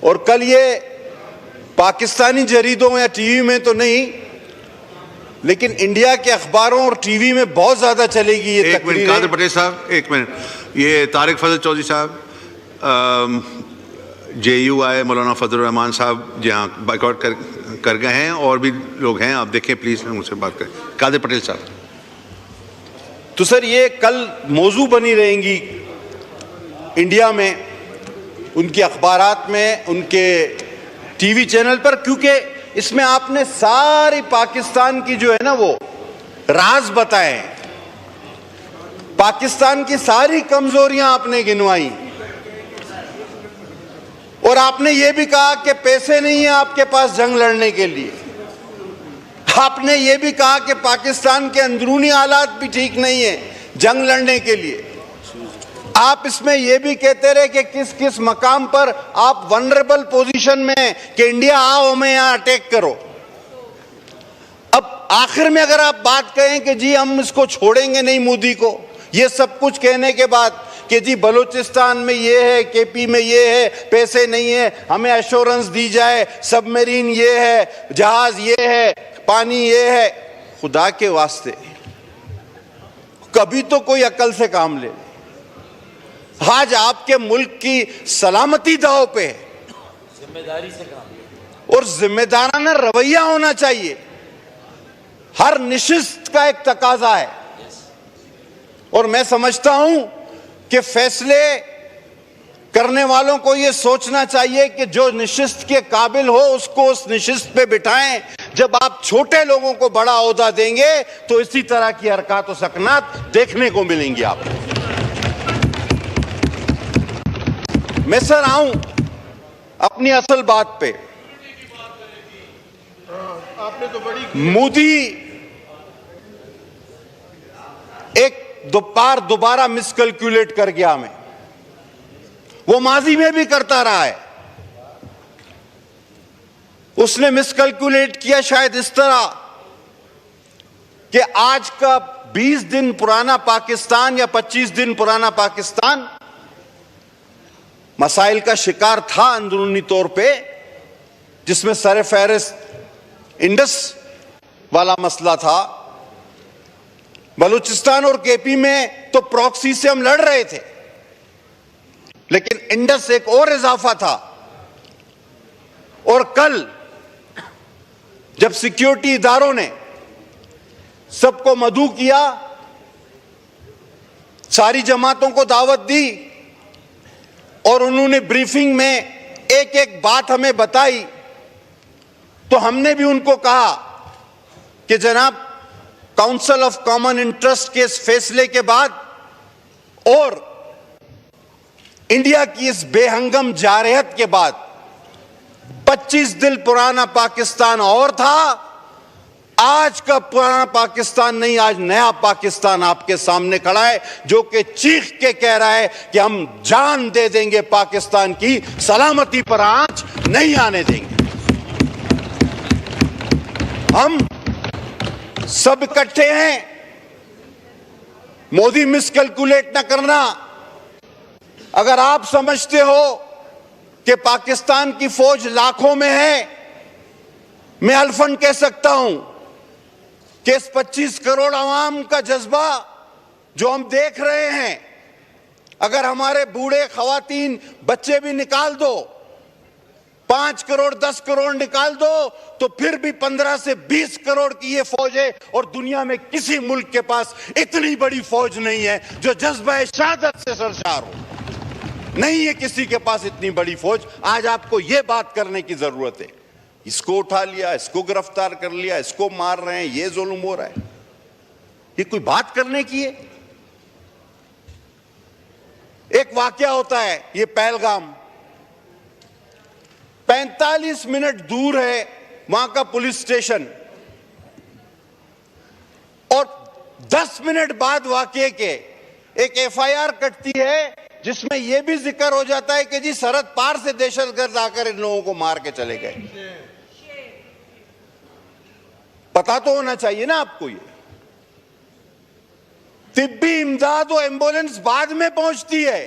और कल ये पाकिस्तानी जरीदों या टीवी में तो नहीं, लेकिन इंडिया के अखबारों और टीवी में बहुत ज्यादा चलेगी ये एक मिनट कादिर पटेल साहब, एक मिनट। ये तारिक फजल चौधरी साहब, JU आए, मौलाना फजल रहमान साहब जहाँ बाइकआउट कर गए हैं, और भी लोग हैं, आप देखें प्लीज, मुझसे बात करें। कादिर पटेल साहब। तो सर ये कल मौजू बनी रहेंगी इंडिया में, उनके अखबारात में, उनके टीवी चैनल पर, क्योंकि इसमें आपने सारी पाकिस्तान की जो है ना वो राज बताए हैं, पाकिस्तान की सारी कमजोरियां आपने गिनवाई, और आपने ये भी कहा कि पैसे नहीं है आपके पास जंग लड़ने के लिए। आपने ये भी कहा कि पाकिस्तान के अंदरूनी हालात भी ठीक नहीं है जंग लड़ने के लिए। आप इसमें यह भी कहते रहे कि किस किस मकाम पर आप वनरेबल पोजीशन में हैं कि इंडिया आओ हमें यहां अटैक करो। अब आखिर में अगर आप बात कहें कि जी हम इसको छोड़ेंगे नहीं मोदी को, ये सब कुछ कहने के बाद कि जी बलूचिस्तान में ये है, KP में ये है, पैसे नहीं है, हमें एश्योरेंस दी जाए, सबमरीन ये है, जहाज ये है, पानी ये है, खुदा के वास्ते कभी तो कोई अकल से काम ले। आज आपके मुल्क की सलामती दांव पे है, जिम्मेदारी से काम, और जिम्मेदाराना रवैया होना चाहिए, हर निशिस्त का एक तकाजा है। और मैं समझता हूं कि फैसले करने वालों को यह सोचना चाहिए कि जो निशिस्त के काबिल हो उसको उस निशिस्त पे बिठाएं। जब आप छोटे लोगों को बड़ा ओहदा देंगे तो इसी तरह की हरकत और सकनात देखने को मिलेंगी आपको। मैं सर आऊं अपनी असल बात पे। आपने तो बड़ी मोदी एक बार दोबारा मिसकैलकुलेट कर गया हमें, वो माजी में भी करता रहा है। उसने मिसकैलकुलेट किया शायद इस तरह कि आज का 20 दिन पुराना पाकिस्तान या 25 दिन पुराना पाकिस्तान मसाइल का शिकार था अंदरूनी तौर पे, जिसमें सर फहरिस्त इंडस वाला मसला था। बलूचिस्तान और KP में तो प्रॉक्सी से हम लड़ रहे थे, लेकिन इंडस एक और इजाफा था। और कल जब सिक्योरिटी इदारों ने सबको मदऊ किया, सारी जमातों को दावत दी और उन्होंने ब्रीफिंग में एक एक बात हमें बताई, तो हमने भी उनको कहा कि जनाब काउंसिल ऑफ कॉमन इंटरेस्ट के इस फैसले के बाद और इंडिया की इस बेहंगम जारहत के बाद 25 दिन पुराना पाकिस्तान और था, आज का पुराना पाकिस्तान नहीं, आज नया पाकिस्तान आपके सामने खड़ा है, जो कि चीख के कह रहा है कि हम जान दे देंगे, पाकिस्तान की सलामती पर आंच नहीं आने देंगे। हम सब इकट्ठे हैं, मोदी मिसकैलकुलेट ना करना। अगर आप समझते हो कि पाकिस्तान की फौज लाखों में है, मैं अल्फन कह सकता हूं कि इस 25 करोड़ आवाम का जज्बा जो हम देख रहे हैं, अगर हमारे बूढ़े, खवातीन, बच्चे भी निकाल दो, 5 करोड़ 10 करोड़ निकाल दो, तो फिर भी 15 से 20 करोड़ की ये फौज है। और दुनिया में किसी मुल्क के पास इतनी बड़ी फौज नहीं है जो जज्बा शहादत से सरशार हो। नहीं है किसी के पास इतनी बड़ी फौज। आज आपको यह बात करने की जरूरत है, इसको उठा लिया, इसको गिरफ्तार कर लिया, इसको मार रहे हैं, ये जुल्म हो रहा है, ये कोई बात करने की है? एक वाकया होता है, ये पहलगाम 45 मिनट दूर है वहां का पुलिस स्टेशन, और 10 मिनट बाद वाकये के एक FIR कटती है जिसमें यह भी जिक्र हो जाता है कि जी सरहद पार से दहशतगर्द आकर इन लोगों को मार के चले गए। पता तो होना चाहिए ना आपको। ये तिब्बी इमदाद और एम्बुलेंस बाद में पहुंचती है,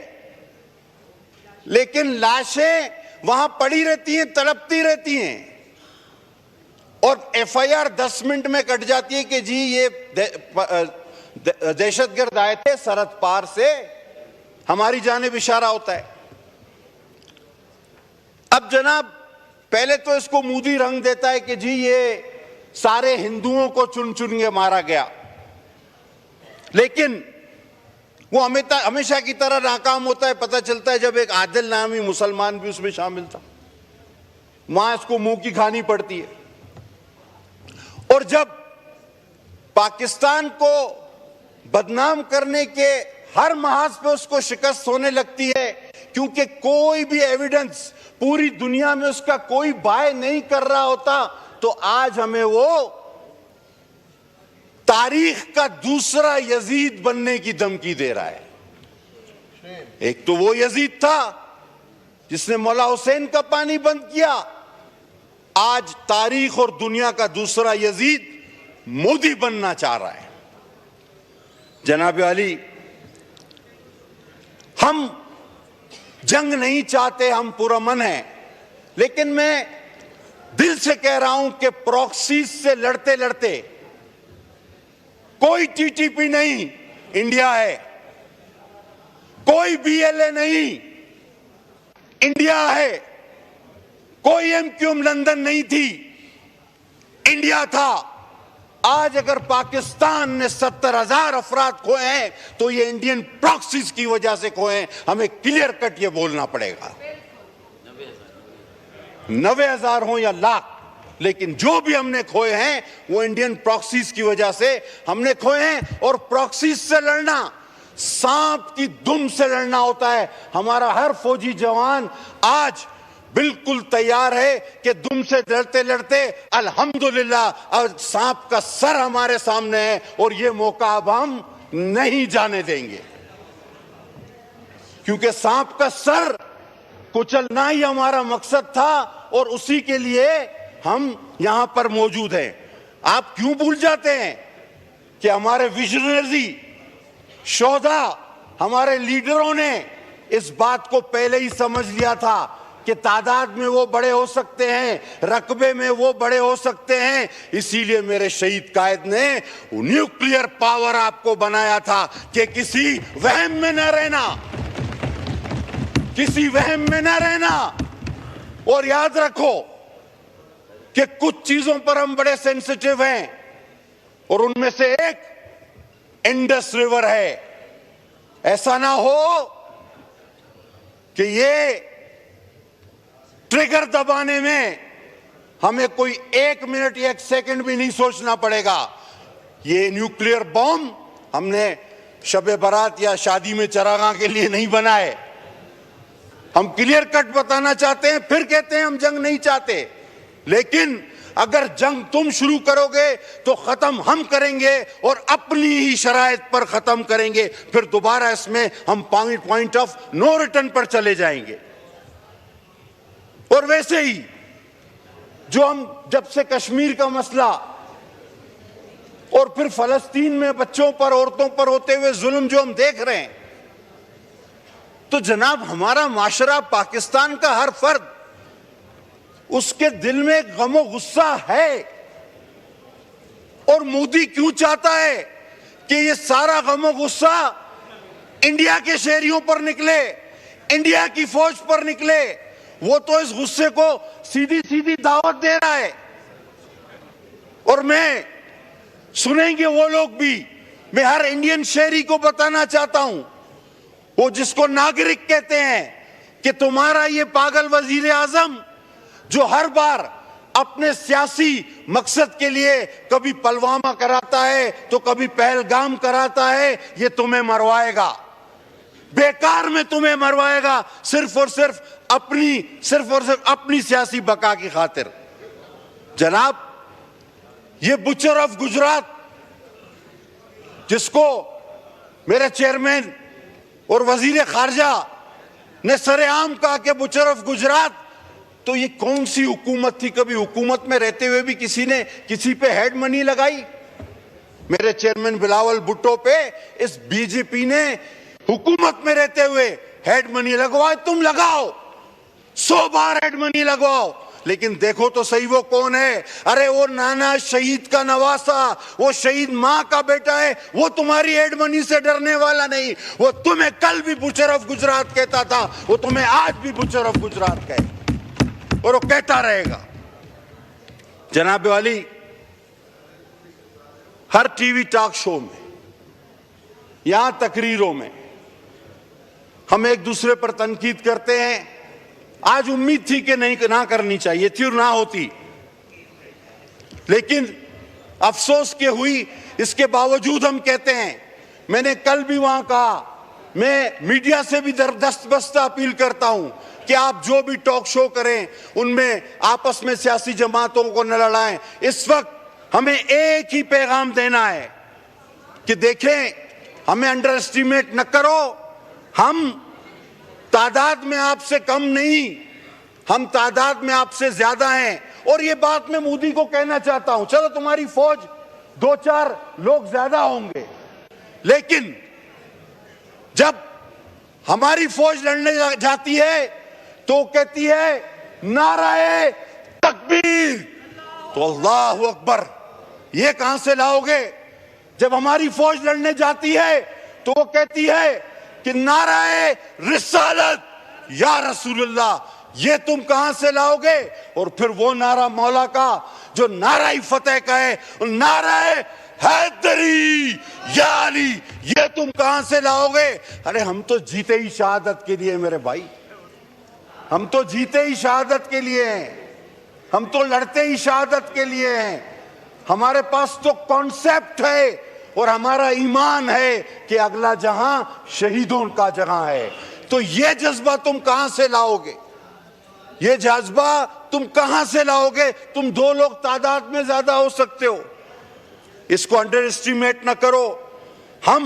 लेकिन लाशें वहां पड़ी रहती हैं, तड़पती रहती हैं, और एफआईआर 10 मिनट में कट जाती है कि जी ये दहशतगर्द आए थे सरहद पार से, हमारी जानिब इशारा होता है। अब जनाब, पहले तो इसको मोदी रंग देता है कि जी ये सारे हिंदुओं को चुन चुन के मारा गया, लेकिन वो हमेशा की तरह नाकाम होता है। पता चलता है जब एक आदिल नामी मुसलमान भी उसमें शामिल था, वहां इसको मुंह की खानी पड़ती है। और जब पाकिस्तान को बदनाम करने के हर महाज पे उसको शिकस्त होने लगती है, क्योंकि कोई भी एविडेंस पूरी दुनिया में उसका कोई बाय नहीं कर रहा होता, तो आज हमें वो तारीख का दूसरा यजीद बनने की धमकी दे रहा है। एक तो वो यजीद था जिसने मौला हुसैन का पानी बंद किया, आज तारीख और दुनिया का दूसरा यजीद मोदी बनना चाह रहा है। जनाब अली, हम जंग नहीं चाहते, हम पुरअमन हैं, लेकिन मैं दिल से कह रहा हूं कि प्रॉक्सी से लड़ते लड़ते कोई टीटीपी नहीं, इंडिया है, कोई बीएलए नहीं, इंडिया है, कोई एमक्यूएम लंदन नहीं थी, इंडिया था। आज अगर पाकिस्तान ने 70,000 अफराद खोए हैं तो ये इंडियन प्रॉक्सीज की वजह से खोए हैं, हमें क्लियर कट ये बोलना पड़ेगा। 90,000 हो या लाख, लेकिन जो भी हमने खोए हैं वो इंडियन प्रॉक्सीज की वजह से हमने खोए हैं। और प्रॉक्सीज से लड़ना सांप की दुम से लड़ना होता है। हमारा हर फौजी जवान आज बिल्कुल तैयार है कि दुम से लड़ते लड़ते अल्हम्दुलिल्लाह अब सांप का सर हमारे सामने है, और ये मौका अब हम नहीं जाने देंगे, क्योंकि सांप का सर कुचलना ही हमारा मकसद था और उसी के लिए हम यहां पर मौजूद हैं। आप क्यों भूल जाते हैं कि हमारे विजनरी शोधा, हमारे लीडरों ने इस बात को पहले ही समझ लिया था कि तादाद में वो बड़े हो सकते हैं, रकबे में वो बड़े हो सकते हैं, इसीलिए मेरे शहीद कायद ने न्यूक्लियर पावर आपको बनाया था कि किसी वहम में न रहना, किसी वहम में न रहना। और याद रखो कि कुछ चीजों पर हम बड़े सेंसिटिव हैं, और उनमें से एक इंडस रिवर है। ऐसा ना हो कि ये ट्रिगर दबाने में हमें कोई 1 मिनट या 1 सेकंड भी नहीं सोचना पड़ेगा। ये न्यूक्लियर बॉम्ब हमने शब बारात या शादी में चरागाह के लिए नहीं बनाए। हम क्लियर कट बताना चाहते हैं, फिर कहते हैं हम जंग नहीं चाहते, लेकिन अगर जंग तुम शुरू करोगे तो खत्म हम करेंगे और अपनी ही शराइत पर खत्म करेंगे, फिर दोबारा इसमें हम पॉइंट ऑफ नो रिटर्न पर चले जाएंगे। और वैसे ही जो हम जब से कश्मीर का मसला और फिर फलस्तीन में बच्चों पर, औरतों पर होते हुए जुल्म जो हम देख रहे हैं, तो जनाब हमारा माशरा, पाकिस्तान का हर फर्द, उसके दिल में गमो गुस्सा है। और मोदी क्यों चाहता है कि ये सारा गमो गुस्सा इंडिया के शहरियों पर निकले, इंडिया की फौज पर निकले? वो तो इस गुस्से को सीधी सीधी दावत दे रहा है। और मैं सुनेंगे वो लोग भी, मैं हर इंडियन शहरी को बताना चाहता हूं, वो जिसको नागरिक कहते हैं, कि तुम्हारा ये पागल वजीर आजम जो हर बार अपने सियासी मकसद के लिए कभी पुलवामा कराता है तो कभी पहलगाम कराता है, ये तुम्हें मरवाएगा, बेकार में तुम्हें मरवाएगा, सिर्फ और सिर्फ अपनी सियासी बका की खातिर। जनाब, ये बुचर ऑफ गुजरात जिसको मेरे चेयरमैन और वजीर खारजा ने सरेआम कहा कि बुचर ऑफ गुजरात, तो ये कौन सी हुकूमत थी? कभी हुकूमत में रहते हुए भी किसी ने किसी पे हेड मनी लगाई? मेरे चेयरमैन बिलावल भुट्टो पे इस बीजेपी ने हुकूमत में रहते हुए हेड मनी लगवाए। तुम लगाओ, 100 बार एड मनी लगवाओ, लेकिन देखो तो सही वो कौन है। अरे वो नाना शहीद का नवासा, वो शहीद मां का बेटा है, वो तुम्हारी एड मनी से डरने वाला नहीं। वो तुम्हें कल भी बुचर ऑफ गुजरात कहता था, वो तुम्हें आज भी बुचर ऑफ गुजरात कहे और वो कहता रहेगा। जनाब वाली, हर टीवी टॉक शो में, यहां तकरीरों में हम एक दूसरे पर तनकीद करते हैं। आज उम्मीद थी कि नहीं, ना करनी चाहिए थी और ना होती, लेकिन अफसोस के हुई। इसके बावजूद हम कहते हैं, मैंने कल भी वहां कहा, मैं मीडिया से भी दस्तबस्ता अपील करता हूं कि आप जो भी टॉक शो करें उनमें आपस में सियासी जमातों को न लड़ाएं। इस वक्त हमें एक ही पैगाम देना है कि देखें, हमें अंडर एस्टिमेट न करो। हम तादाद में आपसे कम नहीं, हम तादाद में आपसे ज्यादा हैं। और ये बात मैं मोदी को कहना चाहता हूं, चलो तुम्हारी फौज 2-4 लोग ज्यादा होंगे, लेकिन जब हमारी फौज लड़ने जाती है तो कहती है नाराए तकबीर, तो अल्लाहु अकबर ये कहां से लाओगे। जब हमारी फौज लड़ने जाती है तो वो कहती है कि नाराए रिसालत या रसूलुल्लाह, ये तुम कहां से लाओगे। और फिर वो नारा मौला का जो नारा फतेह का है, नाराए हैदरी या अली, ये तुम कहां से लाओगे। अरे हम तो जीते ही शहादत के लिए मेरे भाई, हम तो जीते ही शहादत के लिए हैं, हम तो लड़ते ही शहादत के लिए हैं। हमारे पास तो कॉन्सेप्ट है और हमारा ईमान है कि अगला जहां शहीदों का जहां है। तो ये जज्बा तुम कहां से लाओगे, ये जज्बा तुम कहां से लाओगे। तुम 2 लोग तादाद में ज्यादा हो सकते हो, इसको अंडर एस्टिमेट ना करो। हम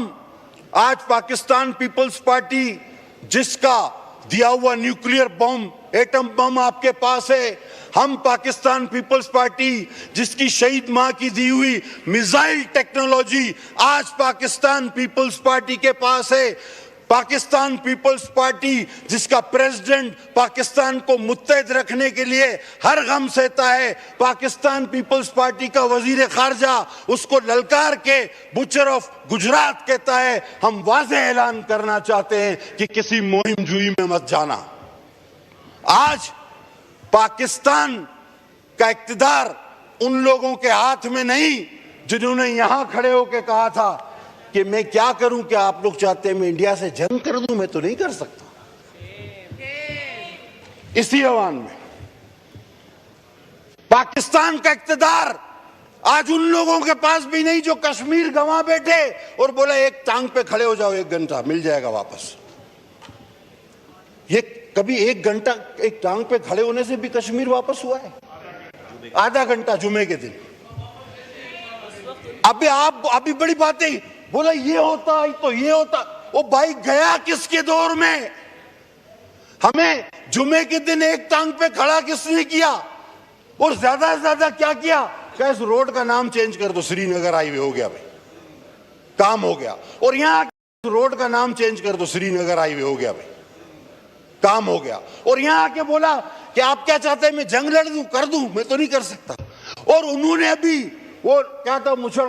आज पाकिस्तान पीपल्स पार्टी, जिसका दिया हुआ न्यूक्लियर बम, एटम बम आपके पास है, हम पाकिस्तान पीपल्स पार्टी जिसकी शहीद मां की दी हुई मिसाइल टेक्नोलॉजी आज पाकिस्तान पीपल्स पार्टी के पास है। पाकिस्तान पीपल्स पार्टी जिसका प्रेसिडेंट पाकिस्तान को मुत्तहद रखने के लिए हर गम सहता है। पाकिस्तान पीपल्स पार्टी का वजीर खारजा उसको ललकार के बुचर ऑफ गुजरात कहता है। हम वाज़ेह ऐलान करना चाहते हैं कि किसी मुहिम जुई में मत जाना। आज पाकिस्तान का इक्तिदार उन लोगों के हाथ में नहीं जिन्होंने यहां खड़े होकर कहा था कि मैं क्या करूं, क्या आप लोग चाहते हैं मैं इंडिया से जंग कर दूं, मैं तो नहीं कर सकता। इसी आह्वान में पाकिस्तान का इक्तिदार आज उन लोगों के पास भी नहीं जो कश्मीर गंवा बैठे और बोला एक टांग पे खड़े हो जाओ, 1 घंटा मिल जाएगा वापस। ये कभी 1 घंटा एक टांग पे खड़े होने से भी कश्मीर वापस हुआ है? आधा घंटा जुमे के दिन। अभी बड़ी बातें बोला ये होता तो ये होता। वो भाई गया किसके दौर में? हमें जुमे के दिन एक टांग पे खड़ा किसने किया और ज्यादा से ज्यादा क्या किया? इस रोड का नाम चेंज कर दो, श्रीनगर हाईवे हो गया भाई, काम हो गया। और यहां रोड का नाम चेंज कर दो, श्रीनगर हाईवे हो गया भाई, काम हो गया। और यहां आके बोला कि आप क्या चाहते हैं मैं जंग लड़ दूं, कर दूं? मैं तो नहीं कर सकता। और उन्होंने अभी वो क्या था, मुछड़